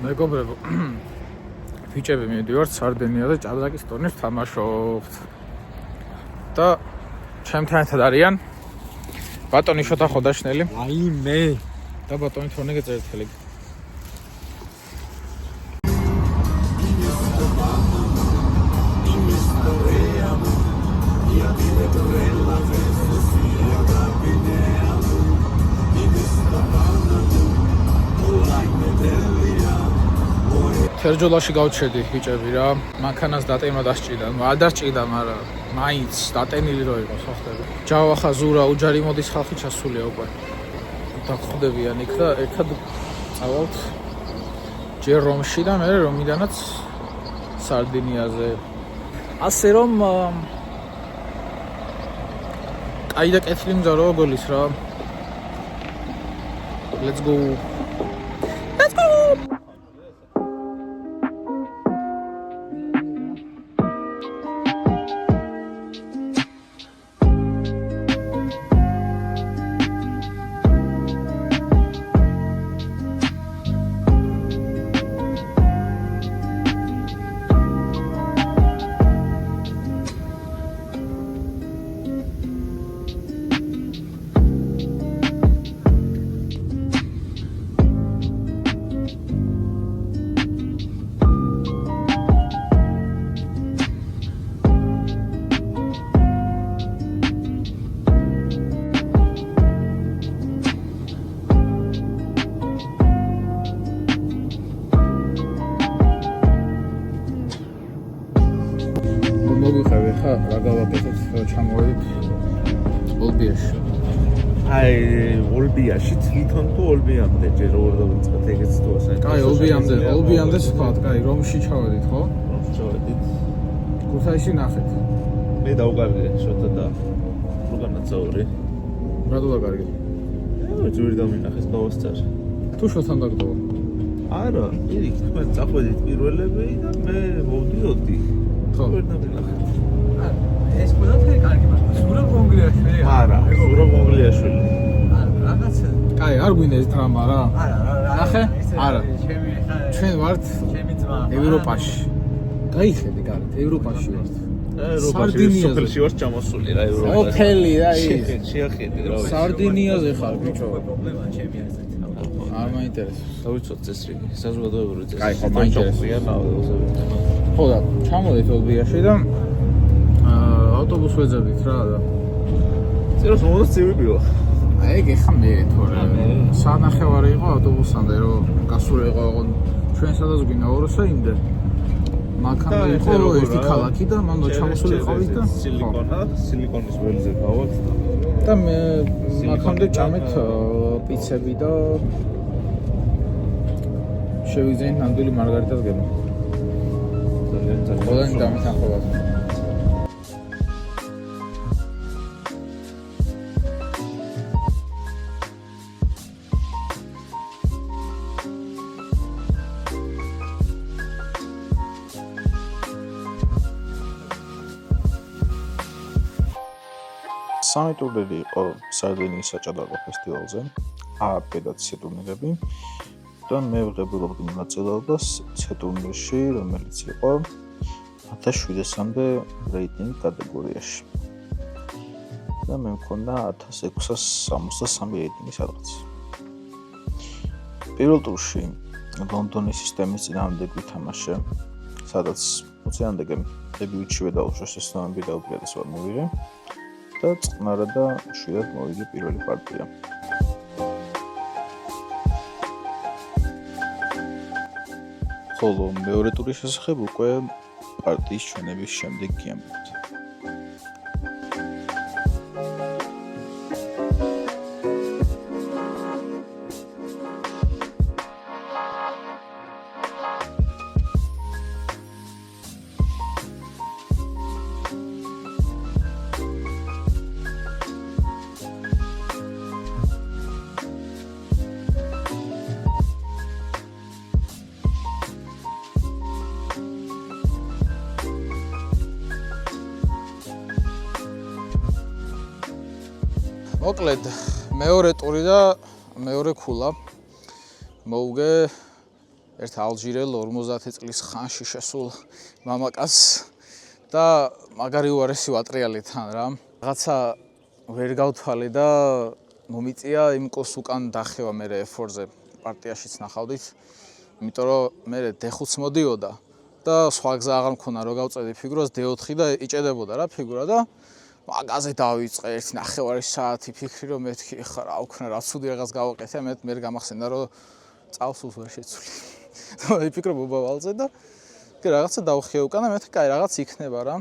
მეგობრებო, ბიჭები მივდივართ სარდინია და ჭადრაკის ტურნირს თამაშობთ. და ჩემთან ერთად არიან ბატონი შოთა ხოდაშნელი. აი მე და ბატონი თორნიკე წერეთელი. თერჯოლაში გავჩერდი ბიჭები რა, მანქანას დატენა დასჭირდა, არ დასჭირდა, მაგრამ მაინც დატენილი რო იყო, ხო ხდება. ჯავახა ზურა უჯარი მოდის ხალხი ჩასულია უკვე. დაგხვდებიან იქ და ერთად წავალთ ჯერ რომში და მე რომიდანაც სარდინიაზე. ასე რომ აი და კეთილი მზარო გოლის რა. Let's go. მოგვიხევი ხა რა გავაკეთოთ ჩამოვიდით ოლბიაში. აი ოლბიაში თვითონ თუ ოლბიამდე ჯერ ორ დავიწყეთ ეგეც თუ ასე. კაი ოლბიამდე ვთქვათ, კაი რომში ჩავედით ხო? რომში ჩავედით. ქუთაისში ნახეთ. მე დავგარგე შოთა და რუგანაცაური. რატო დაგარგე? ჯური დამინახეს გავასწარ. თუ შოთან დაგდო. არა, იქ თქვენ წახვედით პირველები და მე მოვდიოდი. ხო. ვერ დამინახეთ. ეს ყველაფერი კარგი მაგრამ სურა მონგლიაშვილი არა, სურა მონგლიაშვილი. არა, რაღაცა. კაი, არ გვინდა ეს დრამა რა. არა, ნახე? არა. ჩემი ხა ჩვენ ვართ ჩემი ძმა. ევროპაში. გაიხედე გარეთ, ევროპაში ვართ. სარდინიაზე სოფელში ვარ ჩამოსული რა ევროპაში. ოფელი რა ის. შეახედე რა ვიცი. სარდინიაზე ხარ ბიჭო. პრობლემა ჩემი ასეთ. არ მაინტერესებს. დავიცოთ წესრიგი, საზოგადოებრივი წესრიგი. კაი, ხო, მაინტერესებს. მაინტერესებს. ხო და ჩამოდით ოლბიაში და ავტობუს ვეძებდით რა და წეროს მომდას წივიბიო. აი ეგ ეხა მე თორე სანახევარი იყო ავტობუსამდე რომ გასული იყო ჩვენ სადაც გვინდა ოროსა იმდე მანქანა იყო ერთი ქალაქი და მან ჩამოსული ყავით და სილიკონის ველზე გავართ და მე მანქანამდე ჭამეთ პიცები და შევიძენით ნამდვილი მარგარიტას გემო. ძალიან ყველანი დამეთანხმებათ. სამი ტურნირი იყო სარდინიის საჭადრაკო ფესტივალზე, A-B და C ტურნირები და მე ვღებულობდი მონაწილეობას C ტურნირში, რომელიც იყო 1700-მდე რეიტინგ კატეგორიაში. და მე მქონდა 1663 რეიტინგი სადღაც. პირველ ტურში ლონდონის სისტემის წინააღმდეგ ვითამაშე, სადაც 20-მდე დებიუტშივე დაუშვეს ეს ნომერი და უპირატეს ვარ მოვიღე. და წყნარა და შვიდად მოვიგე პირველი პარტია. ხოლო მეორე ტურის შესახებ უკვე პარტიის ჩვენების შემდეგ გიამბობთ. მოკლედ მეორე ტური და მეორე ქულა მოვუგე ერთ ალჟირელ 50 წლის ხანში შესულ მამაკაცს და მაგარი უარესი ვატრიალი თან რა. Რაღაცა ვერ გავთვალე და მომიწია იმ კოს უკან დახევა მე F4-ზე პარტიაშიც ნახავდით. იმიტომ რომ მე D5-ს მოდიოდა და სხვა გზა აღარ მქონა რომ გავწევდი ფიგურას D4 და იჭედებოდა რა ფიგურა და მაგაზე დავიწყე 1.5 საათი ფიქრი რომ მეთქი ხა რა უქნა რა ცუდი რაღაც გავაკეთე მე გამახსენდა რომ წავსულს ვერ შეცვლი. და ვიფიქრო ბობავალზე და კი რაღაცა დავხია უკანა მეთქი კაი რაღაც იქნება რა.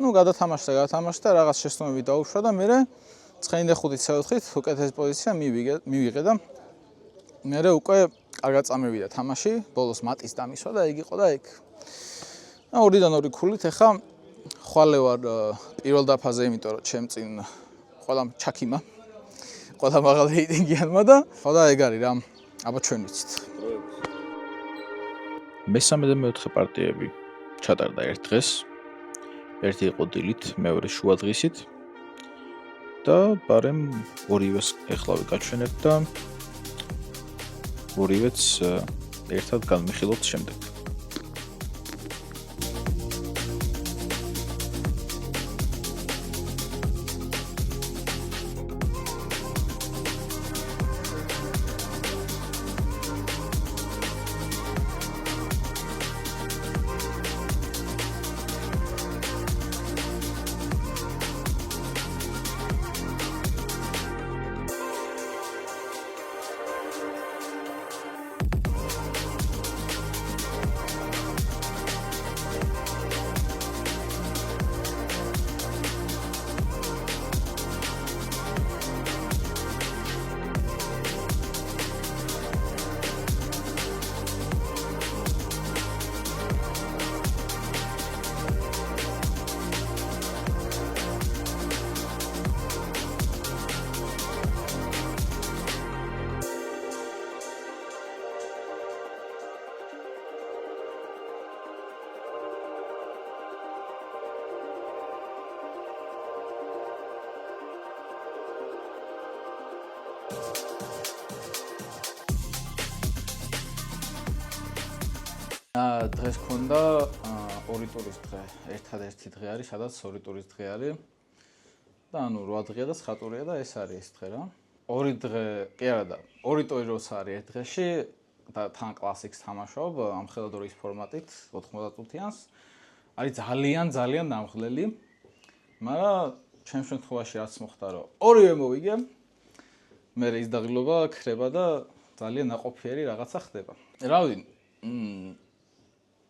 ნუ გადათამაშდა რაღაც შეცდომები დაუშვა და მე 9.5 C4-ით უკეთეს პოზიცია მივიღე და მე უკვე კარგად წამევიდა თამაში, ბოლოს მატის დამისვა და ეგ იყო და ეგ. 2-დან 2 ქულით ეხა ხვალე ვარ პირველ დაფაზე, იმიტომ რომ ჩემ წინ ყველამ ჩაქიმა. ყველა მაღალ რეიტინგიანმა და ხო და ეგ არის რა. აბა ჩვენ ვიცით. მესამე და მეოთხე პარტიები ჩატარდა ერთ დღეს. ერთი იყო დილით, მეორე შუა დღისით. და ბარემ ორივეს ეხლა ვიკაჩვენებთ და ორივეც ერთად განვიხილოთ შემდეგ. დღეს ქონდა ორი ტურის დღე. ერთადერთი დღე არის, სადაც ორი ტურის დღე არის. და ანუ 8 დღეა და 9 ტურია და ეს არის ეს დღე რა. ორი დღე, კი არა და ორი ტური როცა არის ერთ დღეში და თან კლასიკს თამაშობ ამ ხელადურის ფორმატით 90 წუთიანს. არის ძალიან დამხლელი. მაგრამ ჩემ შემთხვევაში რაც მოხდა რომ ორივე მოვიგე. მე ის დაღლობა ქრება და ძალიან ნაყოფიერი რაღაცა ხდება. რავი,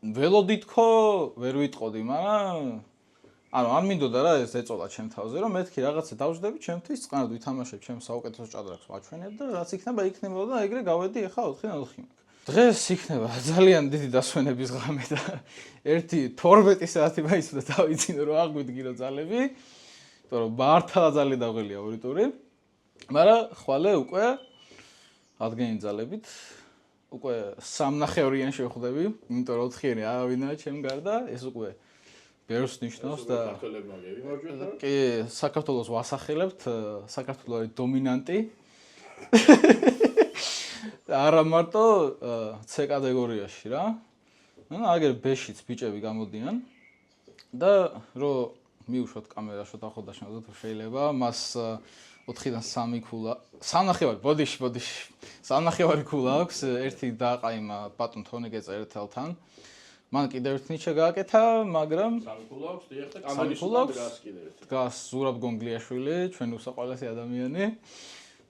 ველოდითქო ვერ ვიტყოდი, მაგრამ ანუ არ მინდოდა რა ეს ეწოლა ჩემ თავზე, რომ მეთქი რაღაცა დავждები ჩემთვის, წყნარად ვითამაშებ ჩემ საუკეთესო ჭადრაკს ვაჩვენებ და რაც იქნება და ეგრე გავედი ახლა 4-4. დღეს იქნება ძალიან დიდი დასვენების ღამე და 1-12 საათი მაინც უნდა დავიძინო რომ აღვიდგინო ძალები, იმიტომ რომ მართლა ძალიან დაღელია ორი ტური. მაგრამ ხვალე უკვე ადგენი ძალებით უკვე 3.5-იან შევხვდები, იმიტომ რომ 4-იანი არავინაა ჩემ გარდა, ეს უკვე ბევრს ნიშნავს და კი, საქართველოს ვასახელებთ, საქართველო არის დომინანტი. არა მარტო C კატეგორიაში რა. ანუ აგერ B-შიც ბიჭები გამოდიან და რომ მიუშვათ კამერას რომ დახოდაშნოთ თუ შეიძლება, მას 4-დან 3 ქულა, 3.5, ბოდიში. 3.5 ქულა აქვს, ერთი დააყაიმა ბატონ თონეგეწა ერთელთან. მან კიდევ ერთი ნიჩა გააკეთა, მაგრამ 3 ქულა აქვს, დიახ და კამერის უკან დგას კიდევ ერთი. დგას ზურაბ გონგლიაშვილი, ჩვენი უსაყვალესი ადამიანი.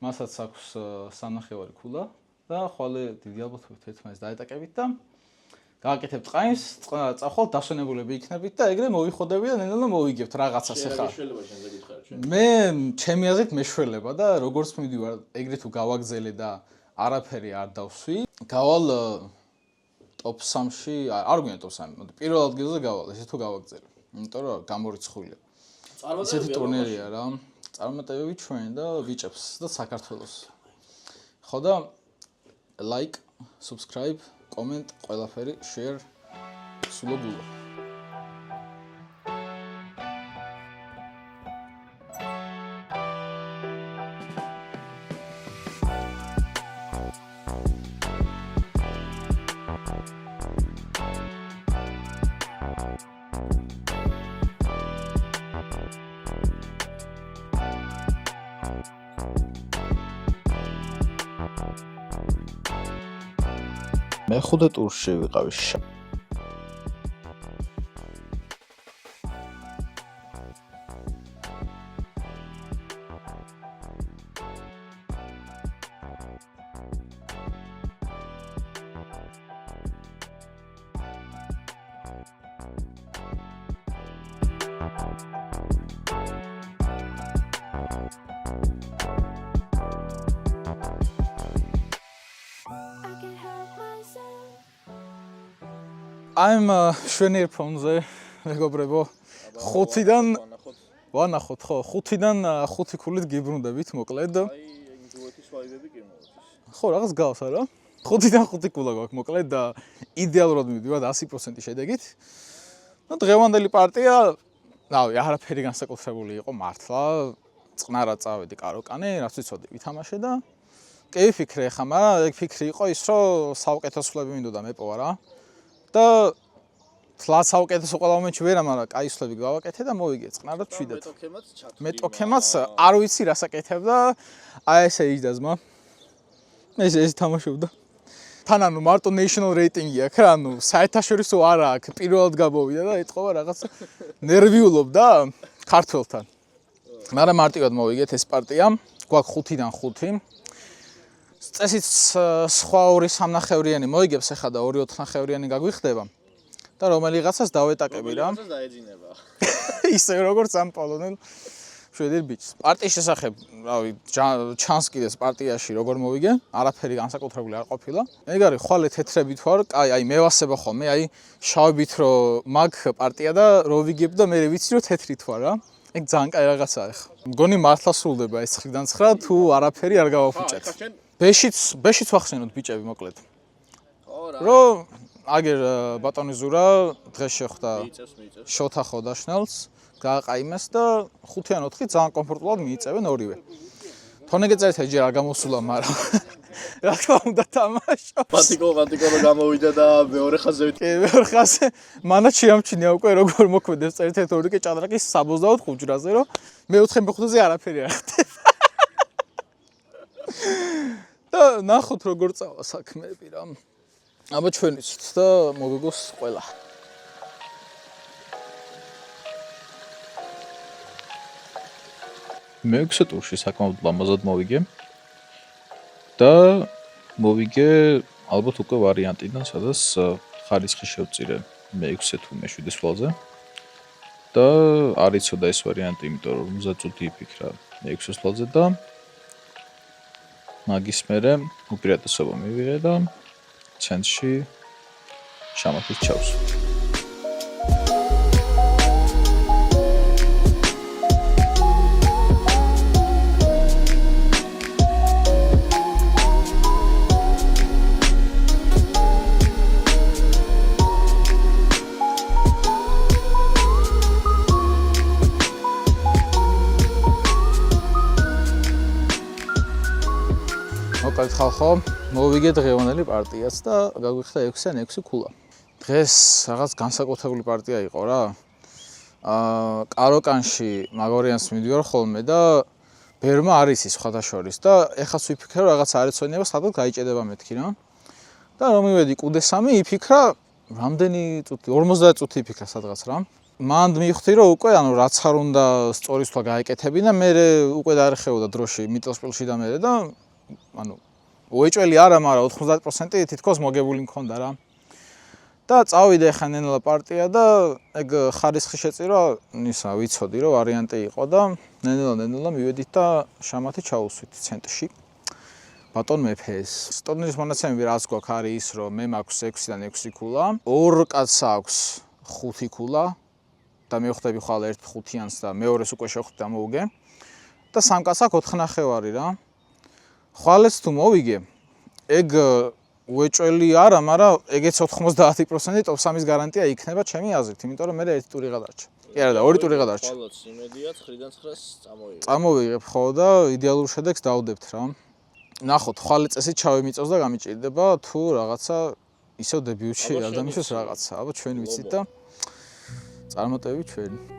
მასაც აქვს 3.5 ქულა და ხვალე დიდი ალბათობით ერთმანეთს დაეტაკებით და გააკეთებთ ყაიმს, წახვალ დასვენებულები იქნებით და ეგრე მოვიხოდები და ნელ-ნელა მოვიგებთ რაღაცას ახლა. მე ჩემი აზრით მეშველება და როგორც მივიდივარ ეგრე თუ გავაგზელე და არაფერი არ დავსვი, გავალ top 3-ში, არ გვინდა top 3, მოდი პირველ ადგილზე გავალ, ესე თუ გავაგზელე. იმიტომ რომ გამორიცხულია. ესეთი ტურნირია რა. წარმატებები ჩვენ და ბიჭებს და საქართველოს. ხო და like, subscribe, comment, ყველაფერი, share, სულობულა. მეხუთე ტურში ვიყავი. I'm შვენიერ ფონზე, მეგობრებო. 5-დან ვანახოთ, ხო, 5-დან 5 ქულით გიბრუნდებით, მოკლედ. აი, ინდუეთის ვაიბები კი მოდის. ხო, რაღაც გავს, არა? 5-დან 5 ქულა გვაქვს, მოკლედ და იდეალურად მივდივართ 100% შედეგით. ნუ დღევანდელი პარტია, რავი, არაფერი განსაკუთრებული იყო მართლა. წყნარად წავედი კაროკანი, რაც ვიცოდი, ვითამაშე და კი ვიფიქრე ხა, მაგრამ ეგ ფიქრი იყო ის, რომ საუკეთესოები მინდოდა მეპოვა რა. და თლაც საუკეთესო ყველა მომენტში ვერა, მაგრამ კაი სლები გავაკეთე და მოვიგე წყნარად ჩვიდად. მეტოქემაც არ ვიცი რას აკეთებდა, აი ესე იჯდა ზმა. ეს თამაშობდა. თან ანუ მარტო national rating-ი აქვს რა, ანუ საერთაშორისო არა აქვს, პირველად გამოვიდა და ეთყობა რაღაც ნერვიულობდა ქართველთან. მაგრამ მარტივად მოვიგეთ ეს პარტია, გვაქვს 5-დან 5. წესით სხვა 2-3-ნახევრიანი მოიგებს ახლა და 2-4-ნახევრიანი გაგვიხდება და რომელიღაცას დავეტაკები რა. რომელიღაცას დაეძინება. ისე როგორც ამ პოლონელ შვედურ ბიჭს. პარტიის შესახებ, რავი, ჩანს კიდეს პარტიაში როგორ მოვიგე, არაფერი განსაკუთრებული არ ყოფილა. ეგ არის ხვალე თეთრებით ვარ, აი მევასება ხოლმე, აი შავებით რომ მაგ პარტია და რო ვიგებ და მე ვიცი რომ თეთრით ვარ რა. ეგ ძალიან კაი რაღაცაა ახლა. მგონი მართლა სრულდება ეს 9-დან 9 თუ არაფერი არ გავაფუჭეთ. ბეშიც ვახსენოთ ბიჭები მოკლედ. რომ აგერ ბატონი ზურა დღეს შეხვდა შოთა ხოდაშნელს, გააყაიმეს და 5-ან 4 ძალიან კომფორტულად მიიწევენ ორივე. თონეგე წერით ჯერ არ გამოსულა, მაგრამ რა თქმა უნდა თამაშობს. პატიკო რომ გამოვიდა და მეორე ხაზზე კი, მეორე ხაზზე მანაც შეამჩნია უკვე როგორ მოქმედებს წერით ორი კი ჭადრაკის 65 ხუჯრაზე, რომ მეოთხე მეხუთეზე არაფერი არ ხდება. და ნახოთ როგორ წავა საქმეები რა. აბა ჩვენ ვიცით და მოგეგოს ყველა. მეექვსე ტურში საკმაოდ ლამაზად მოვიგე. და მოვიგე ალბათ უკვე ვარიანტიდან, სადაც ხარისხი შევწირე მე-6 თუ მე-7 სვალზე. და არ იცოდა ეს ვარიანტი, იმიტომ რომ 50 წუთი იფიქრა მე-6 სვალზე და მაგის მერე უპირატესობა მივიღე და ცენტრში შამათის ჩავს. მოკლედ ხალხო, მოვიგე დღევანდელი პარტიაც და გაგვიხდა 6-ან 6 ქულა. დღეს რაღაც განსაკუთრებული პარტია იყო რა. კაროკანში მაგორიანს მიდივარ ხოლმე და ბერმა არის ის სხვათა შორის და ეხაც ვიფიქრე რომ რაღაც არ ეცოდინება, სადღაც გაიჭედება მეთქი რა. და რომ მივედი კუდესამი, იფიქრა რამდენი წუთი, 50 წუთი იფიქრა სადღაც რა. მანდ მივხვდი რომ უკვე ანუ რაც არ უნდა სწორისთვა გაეკეთებინა, მე უკვე დაერხეოდა დროში მიტელსპილში და მე და ანუ უეჭველი არა, მაგრამ 90% თითქოს მოგებული მქონდა რა. და წავიდე ხან ნელა პარტია და ეგ ხარისხი შეწირა, ისა ვიცოდი რომ ვარიანტი იყო და ნელა მივედით და შამათი ჩაუსვით ცენტრში. ბატონ მეფეს. ტურნირის მონაცემები რაც გვაქვს არის ის, რომ მე მაქვს 6-დან 6 ქულა, ორ კაცს აქვს 5 ქულა და მე ვხვდები ხვალ ერთ 5-იანს და მეორეს უკვე შევხვდი და მოვუგე. და სამ კაცს აქვს 4 ნახევარი რა. ხვალეს თუ მოვიგე, ეგ უეჭველი არა, მაგრამ ეგეც 90% ტოპ 3-ის გარანტია იქნება ჩემი აზრით, იმიტომ რომ მე ერთი ტური გადარჩა. კი არა და ორი ტური გადარჩა. ხვალაც იმედია 9-დან 9-ს წამოვიღებ. წამოვიღებ ხო და იდეალურ შედეგს დავდებთ რა. ნახოთ, ხვალე წესით ჩავემიწევს და გამიჭირდება თუ რაღაცა ისევ დებიუტში ადამიანს რაღაცა. აბა ჩვენ ვიცით და წარმოტევი ჩვენი.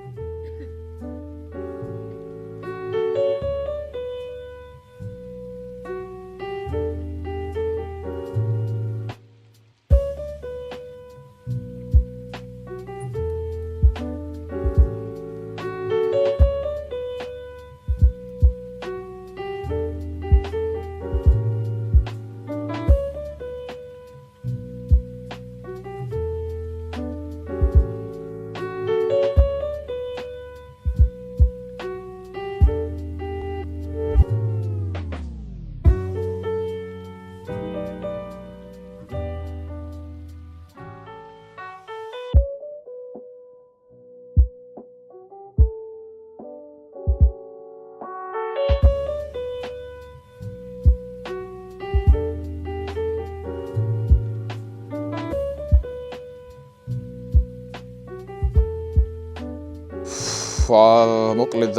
მოკლედ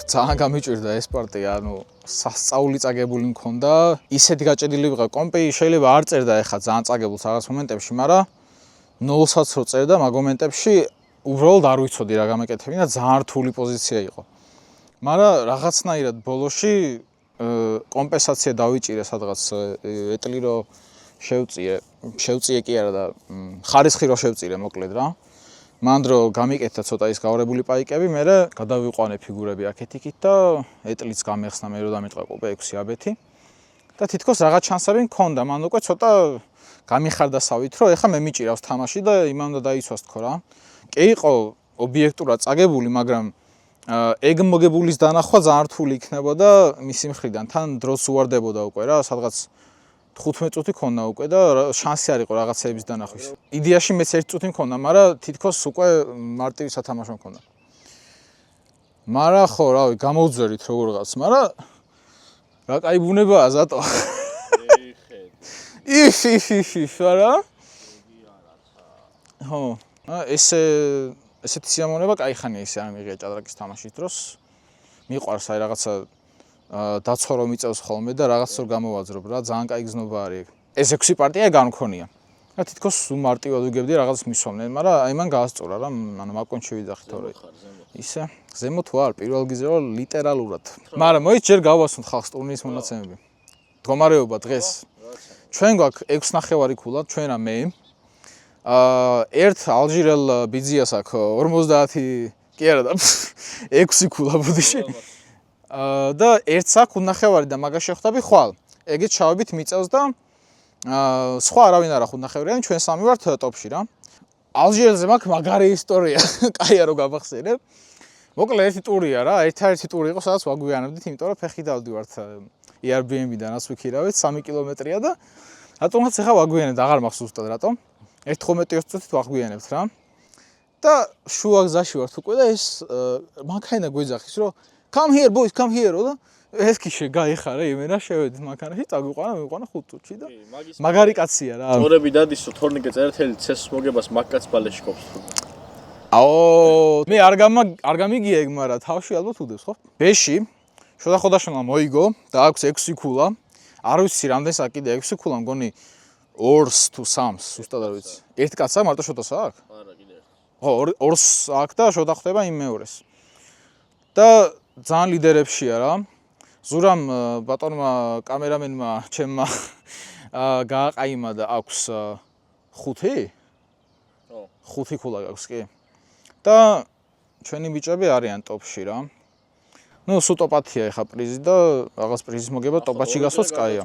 ძალიან გამიჭირდა ეს პარტია, ანუ სასწაული წაგებული მქონდა, ისეთი გაჭედილი ვიყავ, კომპი შეიძლება არ წერდა ეხლა ძალიან წაგებულს რაღაც მომენტებში, მაგრამ 0-საც რო წერდა მაგ მომენტებში უბრალოდ არ ვიცოდი რა გამეკეთებინა და ძალიან რთული პოზიცია იყო. მაგრამ რაღაცნაირად ბოლოში კომპენსაცია დავიჭირე სადღაც ეტლი რო შევწიე კი არა და ხარისხი რო შევწირე მოკლედ რა. მან დრო გამიკეთა ცოტა ის გავრებული პაიკები, მერე გადავიყვანე ფიგურები აქეთ-იქით და ეტლიც გამეხსნა მე რო დამიტყვა კოპე 6 აბეთი. და თითქოს რაღაც ჩანსები მქონდა, მან უკვე ცოტა გამიხარდასავით, რომ ეხა მე მიჭირავს თამაში და იმან უნდა დაიცვას თქო რა. კი იყო ობიექტურად წაგებული, მაგრამ ეგ მოგებულის დანახვა ძალიან რთული იქნებოდა მისი მხრიდან. თან დროს უვარდებოდა უკვე რა, სადღაც 15 წუთი ქონდა უკვე და შანსი არ იყო რაღაცეების დანახვის. იდეაში მეც 1 წუთი მქონდა, მაგრამ თითქოს უკვე მარტივი სათამაშო მქონდა. მაგრამ ხო, რავი, გამოვძვერით როგორღაც, მაგრამ რა კაი ბუნებაა ზატო. არა? ხო, ესეთი სიამოვნება კაი ხანია ისე არ მიღია ჭადრაკის თამაშის დროს. მიყვარს აი რაღაცა დაცვა რომ მიწევს ხოლმე და რაღაც რო გამოვაძრობ რა, ძალიან კაი გზნობა არის. ეს 6 პარტია გამქონია. და თითქოს მარტივად ვიგებდი რაღაც მისვამდნენ, მაგრამ აი მან გაასწორა რა, ანუ მაკონჩი ვიძახი თორე. ისე, ზემო თუ არ, პირველ გიზე რომ ლიტერალურად. მაგრამ მოიც ჯერ გავასუნთ ხალხს ტურნირის მონაცემები. მდგომარეობა დღეს. ჩვენ გვაქვს 6 ნახევარი ქულა, ჩვენ რა მე. ერთ ალჟირელ ბიძიას აქვს 50 კი არა და 6 ქულა ბუდიში. და ერთს აქვს 5 ნახევარი და მაგას შეხვდები ხვალ. ეგეც ჩავებით მიწევს და სხვა არავინ არ აქვს 5 ნახევრიანი, ჩვენ სამი ვართ ტოპში რა. ალჟირელზე მაქვს მაგარი ისტორია, კაია რო გავახსენებ. მოკლედ ერთი ტურია რა, ერთ-ერთი ტური იყო, სადაც ვაგვიანებდით, იმიტომ რომ ფეხი დავდივართ Airbnb-დან ასვიქირავეთ 3 კილომეტრია და რატომაც ახლა ვაგვიანებთ, აღარ მახსოვს ზუსტად რატომ. 15-20 წუთით ვაგვიანებთ რა. და შუა გზაში ვართ უკვე და ეს მანქანა გვეძახის რომ come here boys, come here და ეს კი შეგაიხარა იმენა შევედით მანქანაში, წაგვიყვანა 5 წუთში და მაგარი კაცია რა. წორები დადისო თორნიკე წერეთელი ცეს მოგებას მაგკაც ბალეში ყოფს. აო, მე არ გამიგია ეგ, მაგრამ თავში ალბათ უდევს ხო? ბეში შოდახოდაშონა მოიგო და აქვს 6 ქულა. არ ვიცი რამდენს აკიდე 6 ქულა, მგონი 2-ს თუ 3-ს, ზუსტად არ ვიცი. ერთ კაცსა მარტო შოტას აქვს? არა, კიდე ერთი. ხო, 2-ს აქვს და შოდა ხდება იმ მეორეს. და ძალიან ლიდერებშია რა. ზურამ ბატონმა კამერამენმა ჩემმა გააყაიმა და აქვს 5? ხო. 5 ქულა აქვს კი. და ჩვენი ბიჭები არიან ტოპში რა. ნუ სულ ტოპათია ეხა პრიზი და რაღაც პრიზის მოგება ტოპათში გასვაც კაია.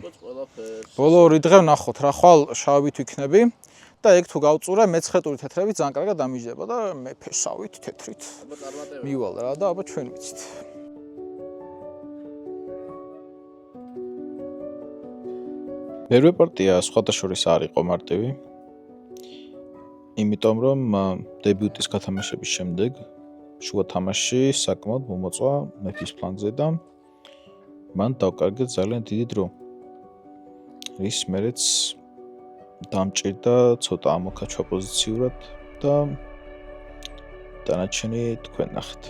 ბოლო 2 დღე ვნახოთ რა, ხვალ შავით ვიქნები და ეგ თუ გავწურე მე-9 ტური თეთრები ძალიან კარგად დამიჯდება და მე ფესავით თეთრით მივალ რა და აბა ჩვენ ვიცით. მერვე პარტია სხვადასხვის არ იყო მარტივი. იმიტომ რომ დებიუტის გათამაშების შემდეგ შუა თამაში საკმაოდ მომოწვა მეფის ფლანგზე და მან დავკარგეთ ძალიან დიდი დრო. რის მერეც დამჭირდა ცოტა ამოქაჩვა პოზიციურად და დანარჩენი თქვენ ნახეთ.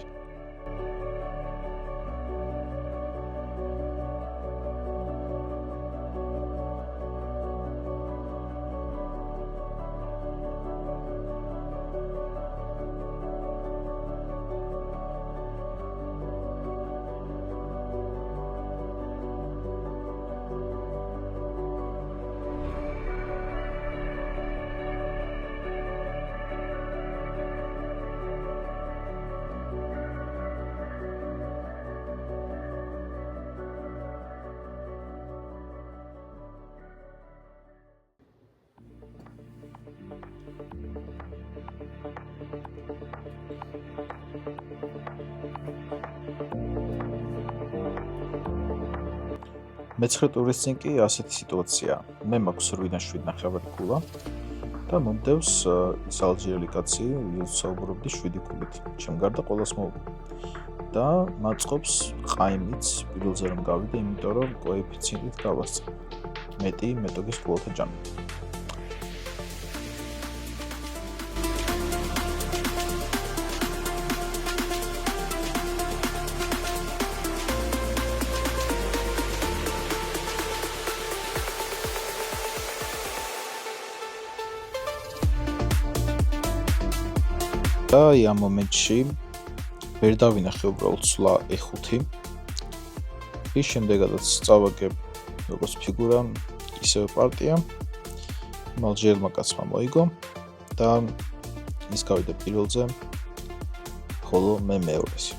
მე-9 ტურის წინ კი ასეთი სიტუაცია. მე მაქვს 8-დან 7 ნახევარი ქულა და მომდევს ის ალჟირელი კაცი, ვისაც საუბრობდი 7 ქულით. ჩემ გარდა ყველას მოუგო. და მაწყობს ყაიმიც პირველზე რომ გავიდე, იმიტომ რომ კოეფიციენტით გავასწრე. მეტი მეტოგის ქულათა ჯამი. და ამ მომენტში ვერ დავინახე უბრალოდ სვლა E5. ის შემდეგადაც წავაგებ როგორც ფიგურა, ისევ პარტია. მალჯერმა კაცმა მოიგო და ის გავიდა პირველზე, ხოლო მე მეორეზე.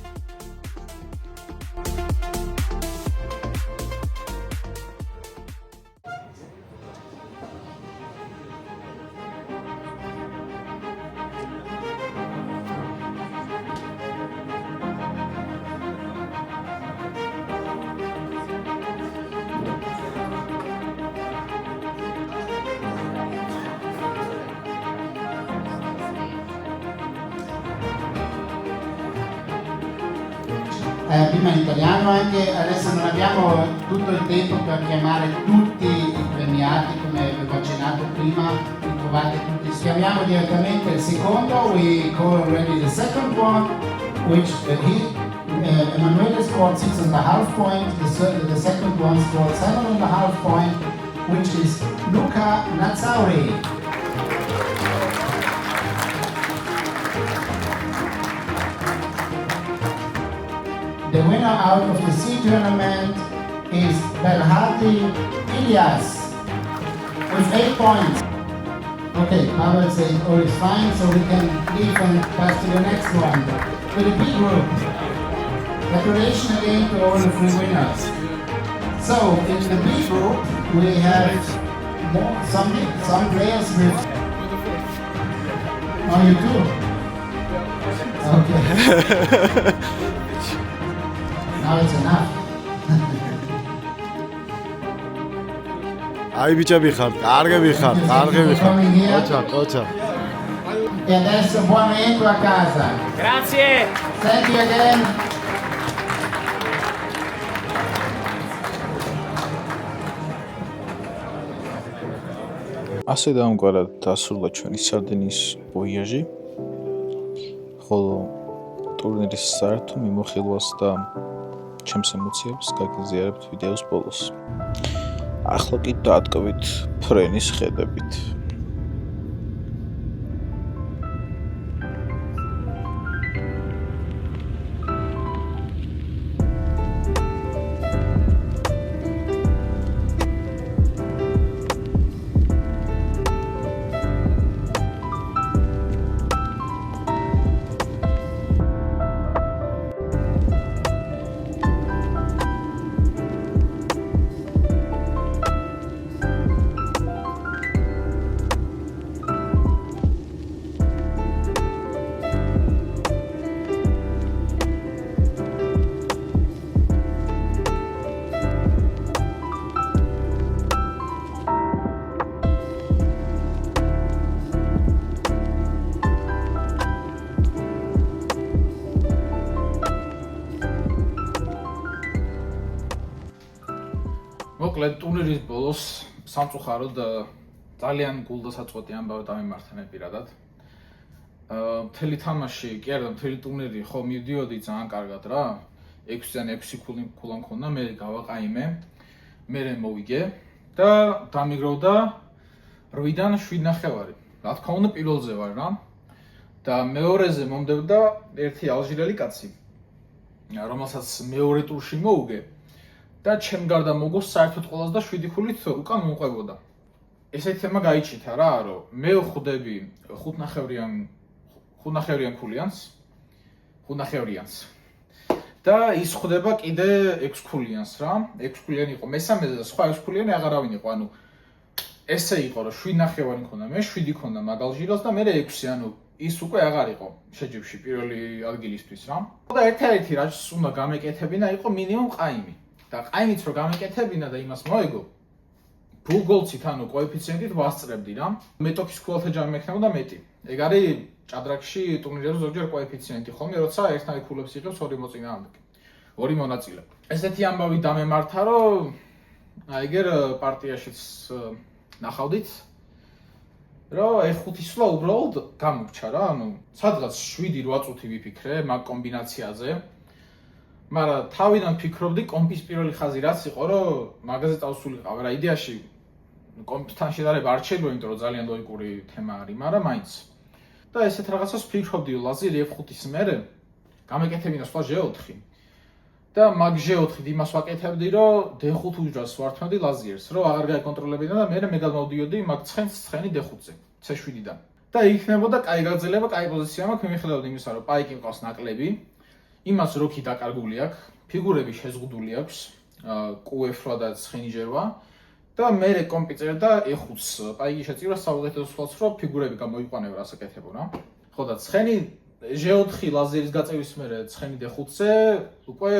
Prima in italiano anche, adesso non abbiamo tutto il tempo per chiamare tutti i premiati come avevo accennato prima, li trovate tutti. Chiamiamo direttamente il secondo, we call already the second one, which Emanuele scored 6.5 points, the second one scored 7.5 points, which is Luca Nazzauri. The winner out of the C tournament is Berhati Ilyas with 8 points. Okay, Pavel says all is fine, so we can leave and pass to the next one. To the B group. Congratulations again to all the 3 winners. So, in the B group, we have some players with... Oh, you too? Okay. Now it's enough. Ai bicevi xar, კარგები ხარ, კარგები ხარ. Კოჩა. E adesso buon rientro a casa. Grazie. Thank you again. ასე დამკვირვებლად დასრულა ჩვენი სარდინის ვოიაჟი. ხოლო ტურნირის საერთო მიმოხილვას და ჩემს ემოციებს გაგიზიარებთ ვიდეოს ბოლოს. ახლა კი დაატკბით ფრენის ხედებით. მოკლედ ტურნირის ბოლოს სამწუხაროდ ძალიან გულდასაწყვეტი ამბავი დამემართა მე პირადად. მთელი თამაში, კი არა, მთელი ტურნირი ხო მივდიოდი ძალიან კარგად რა. 6-დან 6 ქულა მქონდა, მე გავაყაიმე, მე მოვიგე და დამიგროვდა 8-დან 7.5. რა თქმა უნდა პირველზე ვარ რა. და მეორეზე მომდევდა ერთი ალჟირელი კაცი, რომელსაც მეორე ტურში მოუგე. და ჩემ გარდა მოგოს საერთოდ ყველას და 7 ქულით უკან მომყვებოდა. ესეთი თემა გაიჩითა რა, რომ მე ვხვდები 5.5-იან ქულიანს, 5.5-იანს. და ის ხვდება კიდე 6 ქულიანს რა, 6 ქულიანი იყო მესამეზე და სხვა 6 ქულიანი აღარავინ იყო, ანუ ესე იყო რომ 7.5-იანი მქონდა, მე 7 მქონდა მაგალჟიროს და მე 6, ანუ ის უკვე აღარ იყო შეჯიბრში პირველი ადგილისთვის რა. და ერთ-ერთი რაც უნდა გამეკეთებინა იყო მინიმუმ ყაიმი. და ყაიმიც რო გამეკეთებინა და იმას მოეგო, ფულ გოლცით, ანუ კოეფიციენტით ვასწრებდი რა. მეტოქის ქულათა ჯამი მექნებოდა მეტი. ეგ არის ჭადრაკში ტურნირებზე ზოგჯერ კოეფიციენტი ხოლმე, როცა ერთნაირ ქულებს იღებს ორი მოწინააღმდეგე, ორი მონაწილე. ესეთი ამბავი დამემართა, რომ აიგერ პარტიაშიც ნახავდით, რომ E5 სვლა უბრალოდ გამოგჩა რა, ანუ სადღაც 7-8 წუთი ვიფიქრე მაგ კომბინაციაზე. მაგრამ თავიდან ფიქრობდი კომპის პირველი ხაზი რაც იყო, რომ მაგაზე წავსულიყავ რა, იდეაში კომპთან შედარება არ შეიძლება, იმიტომ რომ ძალიან ლოგიკური თემა არის, მაგრამ მაინც. და ესეთ რაღაცას ვფიქრობდი ლაზერი F5-ის მერე გამეკეთებინა სხვა G4 და მაგ G4-ით იმას ვაკეთებდი რომ D5 უჯრას ვართმევდი ლაზიერს რომ აღარ გაეკონტროლებინა და მე გადმოვდიოდი მაგ ცხენი D5-ზე C7-დან და იქნებოდა კაი გაგრძელება, კაი პოზიცია მაქვს მიუხედავად იმისა რომ პაიკი მყავს ნაკლები იმას როქი დაკარგული აქვს ფიგურები შეზღუდული აქვს QF8 და ცხენი ჯერვა და მე კომპიუტერზე და E5-ს პაიკი შეწირა საუკეთესო სვლაც რომ ფიგურები გამოიყვანება რას აკეთებო რა ხო და ცხენი G4 ლაზერის გაწევის მერე ცხენი D5-ზე უკვე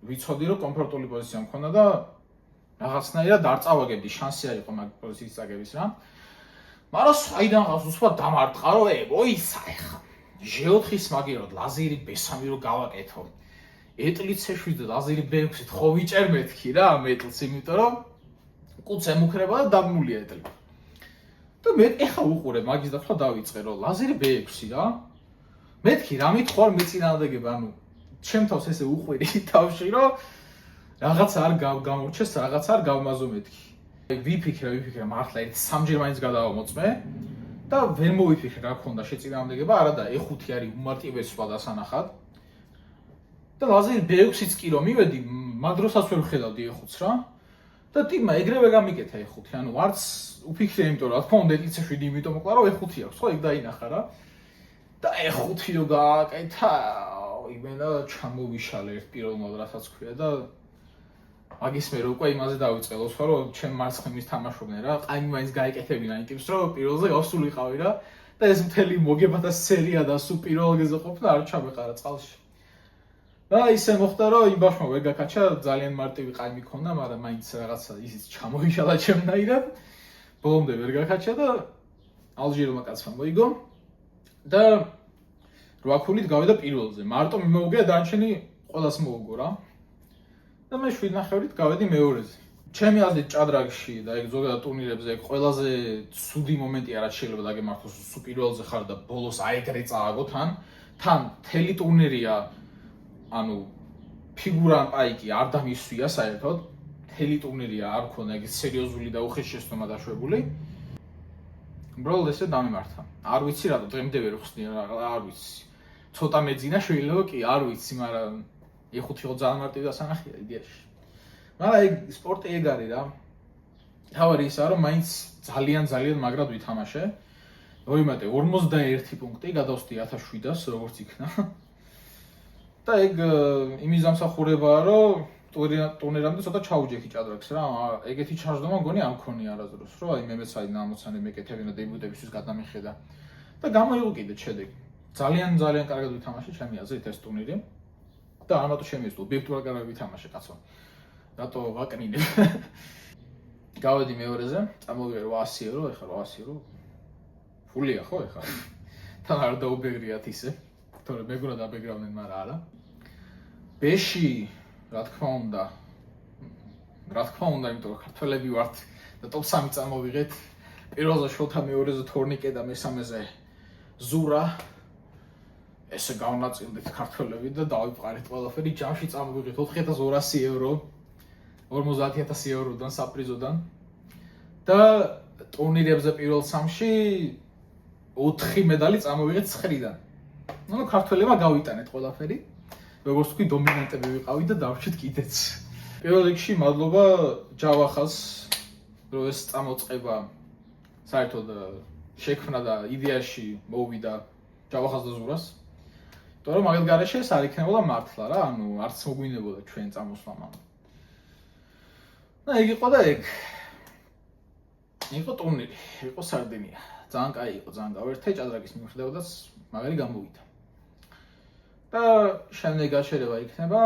ვიცოდი რომ კომფორტული პოზიცია მქონდა და რაღაცნაირად არ წავაგებდი შანსი არ იყო მაგ პოზიციის წაგების რა მაგრამ საიდან ყავს უსვა დამარტყა რომ მოისა ეხა G4-ის მაგერად ლაზერი B3 რო გავაკეთო ეტლიც C7 და ლაზერი B6-ით ხო ვიჭერ მეთქი რა მეტლს იმიტომ რომ კუცე მუქრება და დაბმულია ეტლი და მე ეხა უყურე მაგის და სხვა დავიწყე რომ ლაზერი B6 რა მეთქი რა მითხარ მეწინააღმდეგება ანუ ჩემ თავს ესე უყვირი თავში რომ რაღაც არ გამორჩეს რაღაც არ გავმაზო მეთქი ვიფიქრე მართლა ერთ სამჯერ მაინც გადავამოწმე და ვერ მოვიფიქრე რა ქონდა შეწინააღმდეგება არადა E5 არის უმარტივესი სხვა დასანახად და ლაზერი B6-იც კი რომ მივედი მაგ დროსაც ვერ ვხედავდი E5-ს რა და ტიმმა ეგრევე გამიკეთა E5 ანუ არც უფიქრე იმიტომ რა თქმა უნდა C7 იმიტომ მოკლა რომ E5 აქვს ხო ეგ დაინახა რა და E5 რო გააკეთა იმენა ჩამოვიშალე ერთ პირველად რასაც ქვია და მაგის მერე უკვე იმაზე დავიწყე ლოცვა რომ ჩემ მარცხნივ თამაშობდნენ რა ყაიმი მაინც გაიკეთებინა იმ ტიპს რომ პირველზე გავსულიყავი რა და ეს მთელი მოგებათა სერია და სულ პირველგეზე ყოფნა არ ჩამეყარა წყალში და ისე მოხდა რომ იმ ბავშვმა ვერ გაკაჩა ძალიან მარტივი ყაიმი ქონდა მაგრამ მაინც რაღაცა ისიც ჩამოიშალა ჩემნაირად ბოლომდე ვერ გაკაჩა და ალჟირმა კაცმა მოიგო და 8 ქულით გავიდა პირველზე მარტო მიმოუგია დანარჩენი ყველას მოუგო რა და მე 7.5-ით გავედი მეორეზე. ჩემი აზრით ჭადრაგში და ეგ ზოგადად ტურნირებზე ყველაზე ცუდი მომენტი არა შეიძლება დაგემართოს სულ პირველზე ხარ და ბოლოს აეგრე წააგო თან მთელი ტურნირია ანუ ფიგურა პაიკი არ დამისვია საერთოდ მთელი ტურნირია არ მქონდა ეგ სერიოზული და უხეშესტომა დაშვებული. უბრალოდ ესე დამემართა. არ ვიცი რატო დღემდე ვერ ვხსნი არ ვიცი. ცოტა მეძინა შეიძლება კი არ ვიცი მაგრამ E5 ხო ძალიან მარტივი დასანახია იდეაში. მაგრამ ეგ სპორტი ეგ არის რა. თავარი ისაა რომ მაინც ძალიან მაგრად ვითამაშე. ვიმატე 41 პუნქტი გადავსდი 1700-ს როგორც იქნა. და ეგ იმის დამსახურებაა რომ ტურნირამდე ცოტა ჩაუჯექი ჭადრაკს რა. ეგეთი ჩარჯდომა მგონი არ მქონია არასდროს. რომ აი მე მეცადი ამოცანები მეკეთებინა დებუტებისთვის გადამიხედა. და გამოიღო კიდე შედეგი. ძალიან კარგად ვითამაშე ჩემი აზრით ეს ტურნირი. და ამათო შემიძლია ობიექტურად კარგად ვითამაშე კაცო. რატო ვაკნინებ? გავედი მეორეზე, წამოვიღე 800 евро, ეხლა 800 евро. ფულია ხო ეხლა? თან არ დაუბეგრიათ ისე. თორე მეგონა დაბეგრავდნენ, მაგრამ არა. ბეში, რა თქმა უნდა, იმიტომ რომ ქართველები ვართ და ტოპ 3 წამოვიღეთ. პირველზე შოთა, მეორეზე თორნიკე და მესამეზე ზურა. ესე გავნაწილდით ქართველები და დავიფყარეთ ყველაფერი ჯამში წამოვიღეთ 4200 евро 50000 ევროდან საპრიზოდან და ტურნირებზე პირველ 3-ში 4 მედალი წამოვიღეთ 9-დან. ნუ ქართველებმა გავიტანეთ ყველაფერი. როგორც თქვი დომინანტები ვიყავით და დავრჩით კიდეც. პირველ რიგში მადლობა ჯავახას რომ ეს წამოწყება საერთოდ შექმნა და იდეაში მოვიდა ჯავახას და ზურას. თორემ მაგალ გარეშე ეს არ იქნებოდა მართლა რა, ანუ არც მოგვინებოდა ჩვენ წამოსვლამ. და ეგ იყო და ეგ. იყო ტურნირი, იყო სარდინია. ძალიან კაი იყო, ძალიან გავერთე ჭადრაკის მიუხედავადაც მაგარი გამოვიდა. და შემდეგ გაჩერება იქნება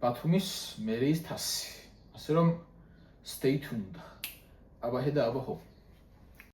ბათუმის მერიის თასი. ასე რომ stay tuned. აბა ჰედა აბა ჰო.